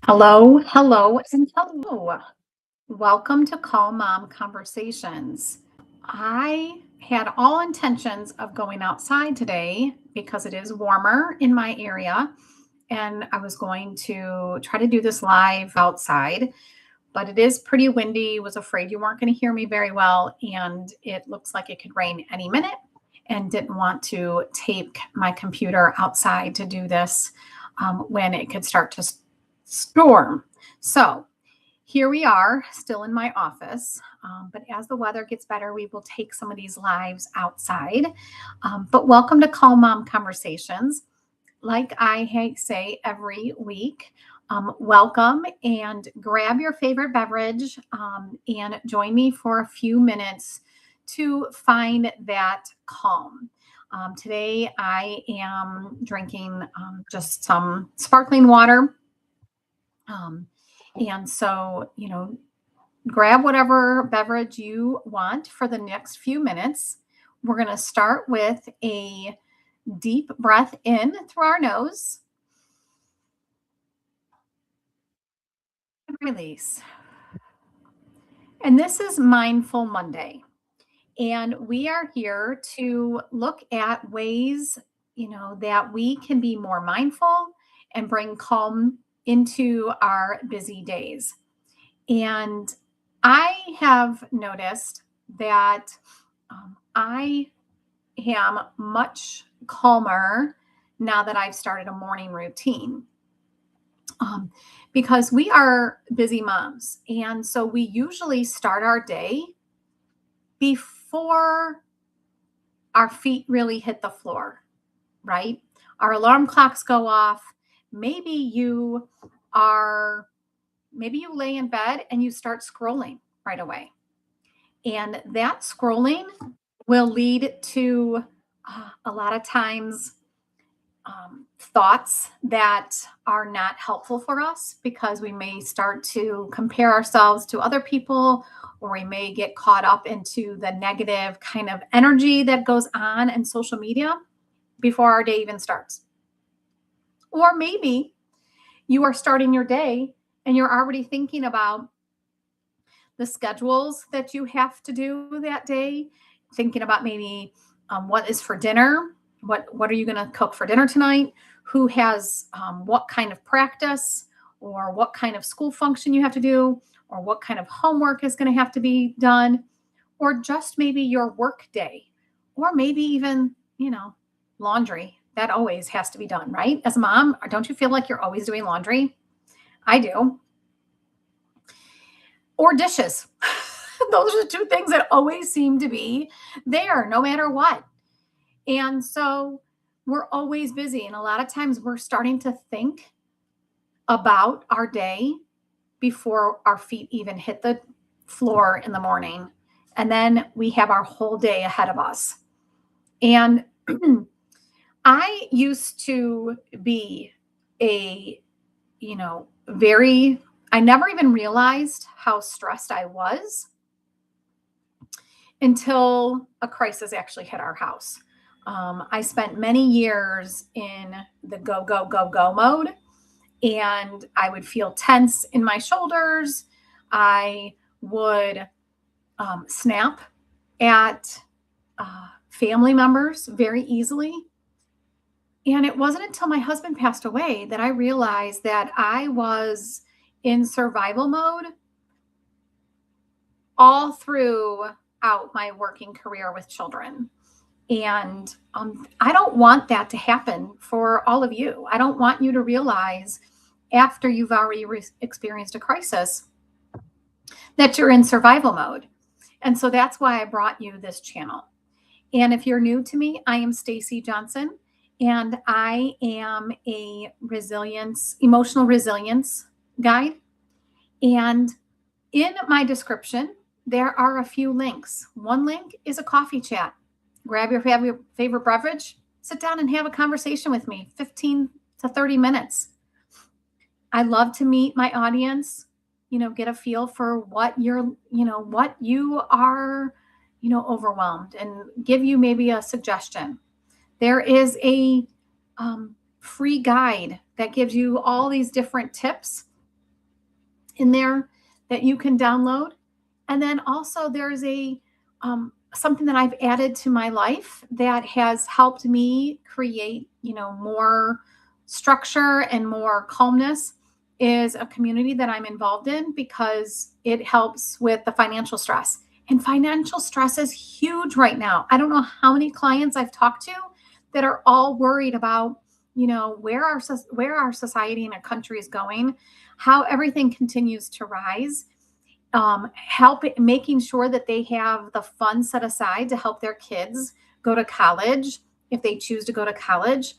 Hello, hello, and hello. Welcome to Call Mom Conversations. I had all intentions of going outside today because it is warmer in my area, and I was going to try to do this live outside, but it is pretty windy. Was afraid you weren't going to hear me very well, and it looks like it could rain any minute, and didn't want to take my computer outside to do this when it could start to storm. So here we are, still in my office. But as the weather gets better, we will take some of these lives outside. But welcome to Call Mom Conversations. Like I say every week, welcome and grab your favorite beverage and join me for a few minutes to find that calm. Today, I am drinking just some sparkling water. Um, and so, grab whatever beverage you want for the next few minutes. We're going to start with a deep breath in through our nose and release. And this is Mindful Monday. And we are here to look at ways, that we can be more mindful and bring calm into our busy days. And I have noticed that I am much calmer now that I've started a morning routine. Um, because we are busy moms. And so we usually start our day before our feet really hit the floor, right? Our alarm clocks go off. Maybe you are, maybe you lay in bed and you start scrolling right away. And that scrolling will lead to a lot of times thoughts that are not helpful for us because we may start to compare ourselves to other people, or we may get caught up into the negative kind of energy that goes on in social media before our day even starts. Or maybe you are starting your day and you're already thinking about the schedules that you have to do that day, thinking about maybe what is for dinner, what are you going to cook for dinner tonight, who has what kind of practice, or what kind of school function you have to do, or what kind of homework is going to have to be done, or just maybe your work day, or maybe even laundry that always has to be done, right? As a mom, don't you feel like you're always doing laundry? I do. Or dishes. Those are the two things that always seem to be there no matter what. And so we're always busy. And a lot of times we're starting to think about our day before our feet even hit the floor in the morning. And then we have our whole day ahead of us. And I used to be a, I never even realized how stressed I was until a crisis actually hit our house. I spent many years in the go, go, go, go mode, and I would feel tense in my shoulders. I would snap at family members very easily. And it wasn't until my husband passed away that I realized that I was in survival mode all throughout my working career with children. And I don't want that to happen for all of you. I don't want you to realize after you've already experienced a crisis that you're in survival mode. And so that's why I brought you this channel. And if you're new to me, I am Stacy Johnson, and I am a emotional resilience guide. And in my description, there are a few links. One link is a coffee chat. Grab your favorite beverage, sit down and have a conversation with me, 15 to 30 minutes. I love to meet my audience, get a feel for what what you are, overwhelmed, and give you maybe a suggestion. There is a free guide that gives you all these different tips in there that you can download. And then also there's a something that I've added to my life that has helped me create, more structure and more calmness is a community that I'm involved in because it helps with the financial stress. And financial stress is huge right now. I don't know how many clients I've talked to that are all worried about, where our society and our country is going, how everything continues to rise, making sure that they have the funds set aside to help their kids go to college if they choose to go to college.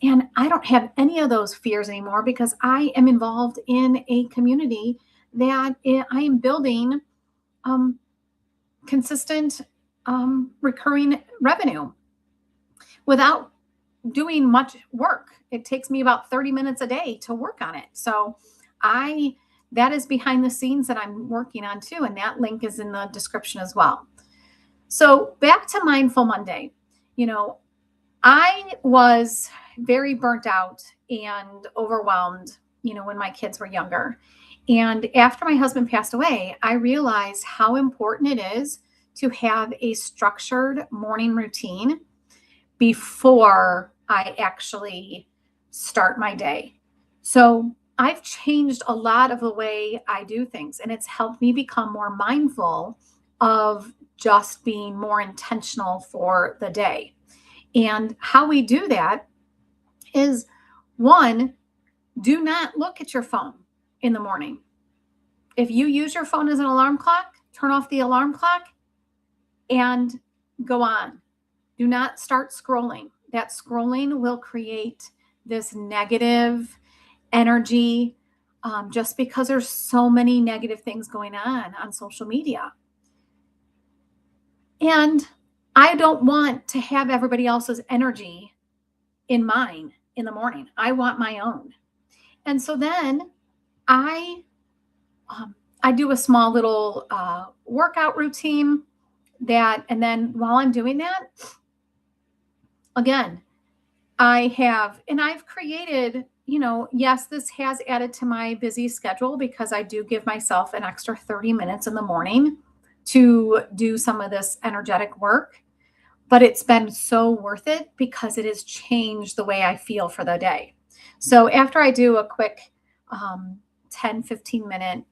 And I don't have any of those fears anymore because I am involved in a community that I am building um, consistent recurring revenue without doing much work. It takes me about 30 minutes a day to work on it. So that is behind the scenes that I'm working on too. And that link is in the description as well. So back to Mindful Monday. I was very burnt out and overwhelmed, when my kids were younger. And after my husband passed away, I realized how important it is to have a structured morning routine before I actually start my day. So I've changed a lot of the way I do things, and it's helped me become more mindful of just being more intentional for the day. And how we do that is, one, do not look at your phone in the morning. If you use your phone as an alarm clock, turn off the alarm clock and go on. Do not start scrolling. That scrolling will create this negative energy, just because there's so many negative things going on social media. And I don't want to have everybody else's energy in mine in the morning. I want my own. And so then I do a small little workout routine and then while I'm doing that, again, I've created, yes, this has added to my busy schedule because I do give myself an extra 30 minutes in the morning to do some of this energetic work, but it's been so worth it because it has changed the way I feel for the day. So after I do a quick 10, 15-minute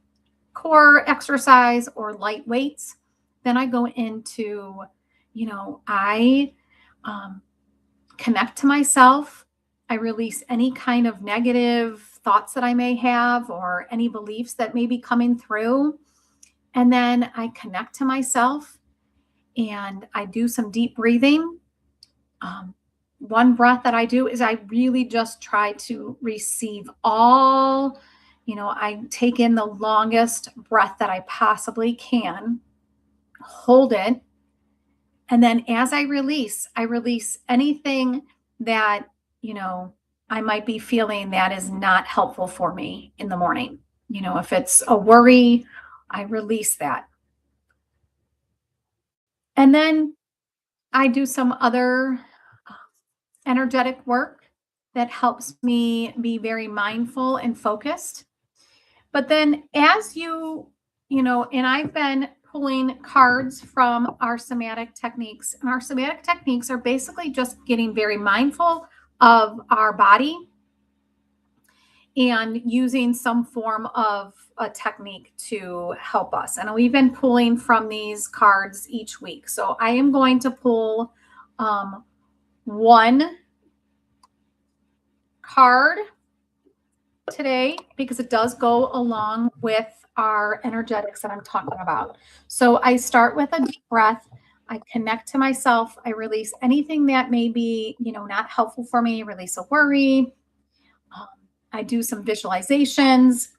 core exercise or light weights, then I go into, I connect to myself. I release any kind of negative thoughts that I may have or any beliefs that may be coming through. And then I connect to myself and I do some deep breathing. One breath that I do is I really just try to receive all, I take in the longest breath that I possibly can, hold it. And then as I release anything that, I might be feeling that is not helpful for me in the morning. If it's a worry, I release that. And then I do some other energetic work that helps me be very mindful and focused. But then and I've been pulling cards from our somatic techniques. And our somatic techniques are basically just getting very mindful of our body and using some form of a technique to help us. And we've been pulling from these cards each week. So I am going to pull one card today because it does go along with our energetics that I'm talking about. So I start with a deep breath. I connect to myself. I release anything that may be, not helpful for me, release a worry. I do some visualizations.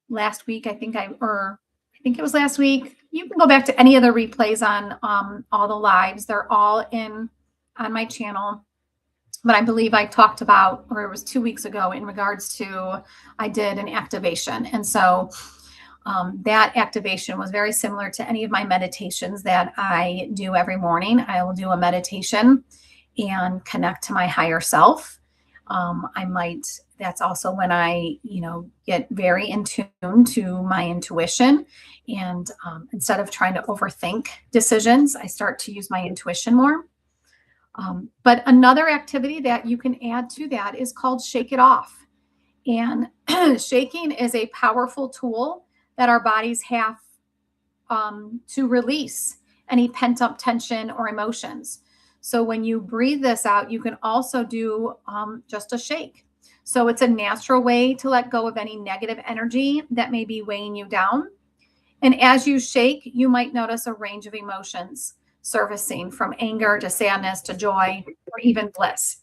Last week, I think it was last week. You can go back to any of the replays on all the lives. They're all on my channel. But I believe I talked about, or it was 2 weeks ago, in regards to I did an activation. And so that activation was very similar to any of my meditations that I do every morning. I will do a meditation and connect to my higher self. I might That's also when I, get very in tune to my intuition. And instead of trying to overthink decisions, I start to use my intuition more. But another activity that you can add to that is called Shake It Off. And shaking is a powerful tool that our bodies have to release any pent up tension or emotions. So when you breathe this out, you can also do just a shake. So it's a natural way to let go of any negative energy that may be weighing you down. And as you shake, you might notice a range of emotions surfacing from anger to sadness to joy or even bliss.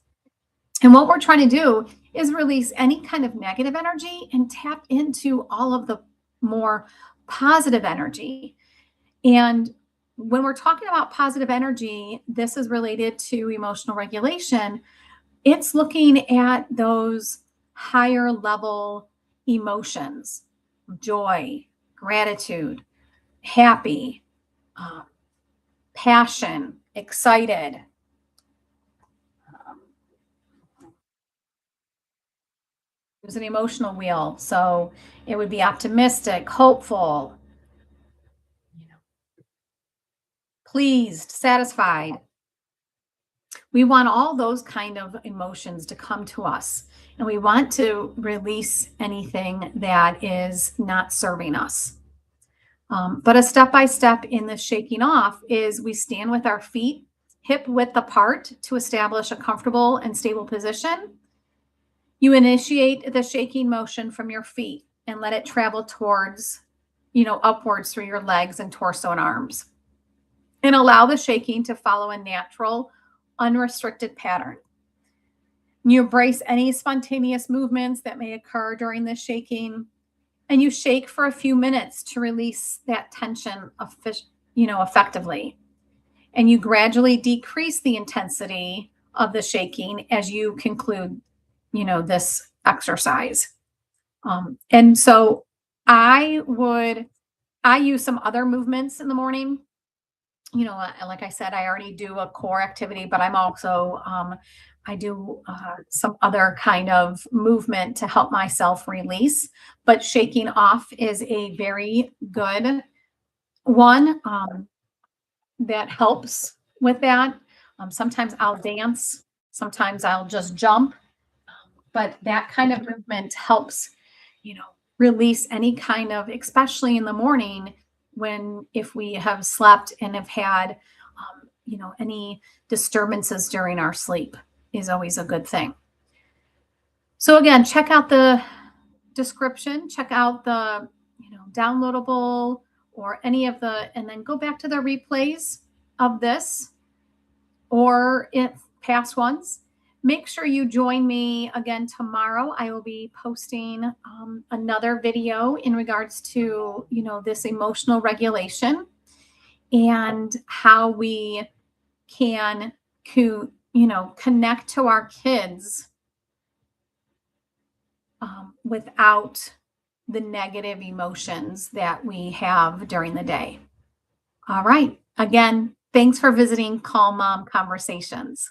And what we're trying to do is release any kind of negative energy and tap into all of the more positive energy. And when we're talking about positive energy, this is related to emotional regulation. It's looking at those higher level emotions, joy, gratitude, happy, uh, passion, excited. There's an emotional wheel. So it would be optimistic, hopeful, you know, pleased, satisfied. We want all those kind of emotions to come to us. And we want to release anything that is not serving us. But a step by step in the shaking off is we stand with our feet hip width apart to establish a comfortable and stable position. You initiate the shaking motion from your feet and let it travel towards, upwards through your legs and torso and arms. And allow the shaking to follow a natural, unrestricted pattern. You embrace any spontaneous movements that may occur during the shaking, and you shake for a few minutes to release that tension, effectively. And you gradually decrease the intensity of the shaking as you conclude, this exercise. And so I use some other movements in the morning. Like I said, I already do a core activity, but I do some other kind of movement to help myself release. But shaking off is a very good one that helps with that. Sometimes I'll dance, sometimes I'll just jump, but that kind of movement helps, you know, release any kind of, especially in the morning when if we have slept and have had, any disturbances during our sleep is always a good thing. So again, check out the description, check out the, downloadable or any of the, and then go back to the replays of this or if past ones. Make sure you join me again tomorrow. I will be posting another video in regards to, this emotional regulation and how we can, connect to our kids without the negative emotions that we have during the day. All right. Again, thanks for visiting Calm Mom Conversations.